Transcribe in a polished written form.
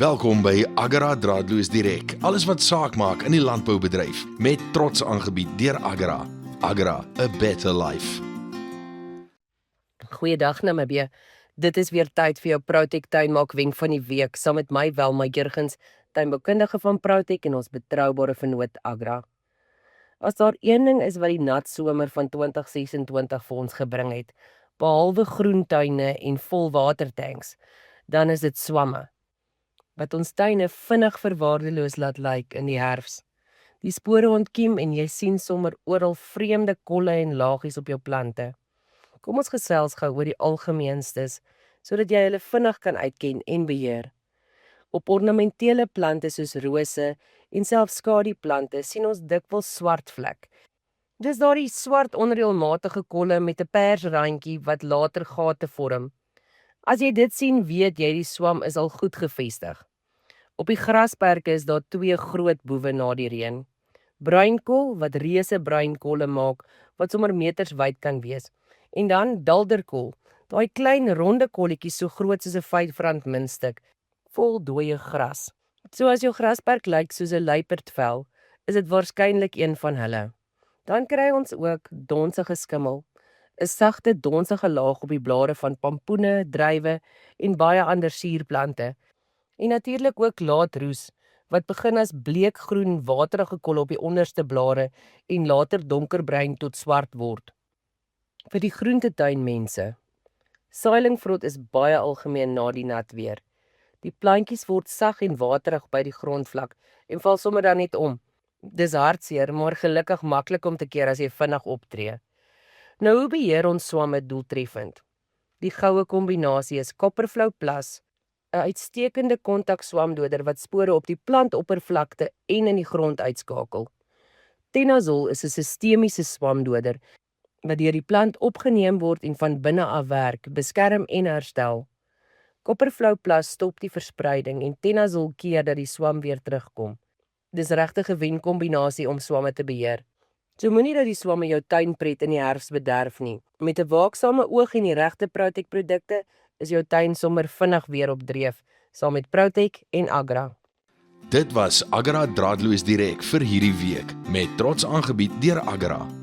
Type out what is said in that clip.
Welkom by Agra Draadloos Direk. Alles wat saak maak in die landboubedryf met trots aangebied deur Agra. Agra, a better life. Goeiedag Namibia. Dit is weer tyd vir jou Protek tuinmaak wenk van die week saam met my Welma Jurgens, tuinboukundige van Protek en ons betroubare vennoot Agra. As daar een ding is wat die nat somer van 2026 vir ons gebring het, behalwe groentuine en vol watertanks, dan is dit swamme wat ons tuine vinnig verwaardeloos laat lyk in die herfs. Die spore ontkiem en jy sien sommer oral vreemde kolle en laagies op jou plante. Kom ons gesels gou oor die algemeenstes, sodat jy hulle vinnig kan uitken en beheer. Op ornamentele plante soos rose en selfs skadu-plante sien ons dikwels swart vlek. Dis daardie swart onreëlmatige kolle met 'n persrandjie wat later gate vorm. As jy dit sien, weet jy die swam is al goed gevestig. Op die grasperke is daar twee groot boewe na die reën. Bruinkol wat reuse bruinkolle maak wat sommer meters wyd kan wees. En dan dalderkol, daai klein ronde kolletjies so groot soos 'n R5 muntstuk, vol dooie gras. So as jou grasperk lyk soos 'n luiperdvel, is dit waarskynlik een van hulle. Dan kry ons ook donsige skimmel, 'n sagte donsige laag op die blare van pampoene, druiwe en baie ander suurplante. En natuurlik ook laatroes, wat begin as bleekgroen waterige kolle op die onderste blare en later donkerbruin tot swart word. Vir die groentetuinmense. Sailingvrot is baie algemeen na die nat weer. Die plantjies word sag en waterig by die grondvlak en val sommer dan net om. Dis hartseer, maar gelukkig maklik om te keer as jy vinnig optree. Nou hoe beheer ons swamme doeltreffend? Die goue kombinasie is Copperflow Plus, 'n uitstekende kontakswamdoder wat spore op die plantoppervlakte en in die grond uitskakel. Tenazol is 'n sistemiese swamdoder wat deur die plant opgeneem word en van binne af werk, beskerm en herstel. Copperflow Plus stop die verspreiding en Tenazol keer dat die swam weer terugkom. Dis regtig 'n wenkombinasie om swamme te beheer. So moenie dat die swamme jou tuinpret in die herfs bederf nie. Met 'n waaksame oog en die regte Protek produkte is jou tuin sommer vinnig weer op dreef, saam met Protek en Agra. Dit was Agra Draadloos Direk vir hierdie week met trots aangebied deur Agra.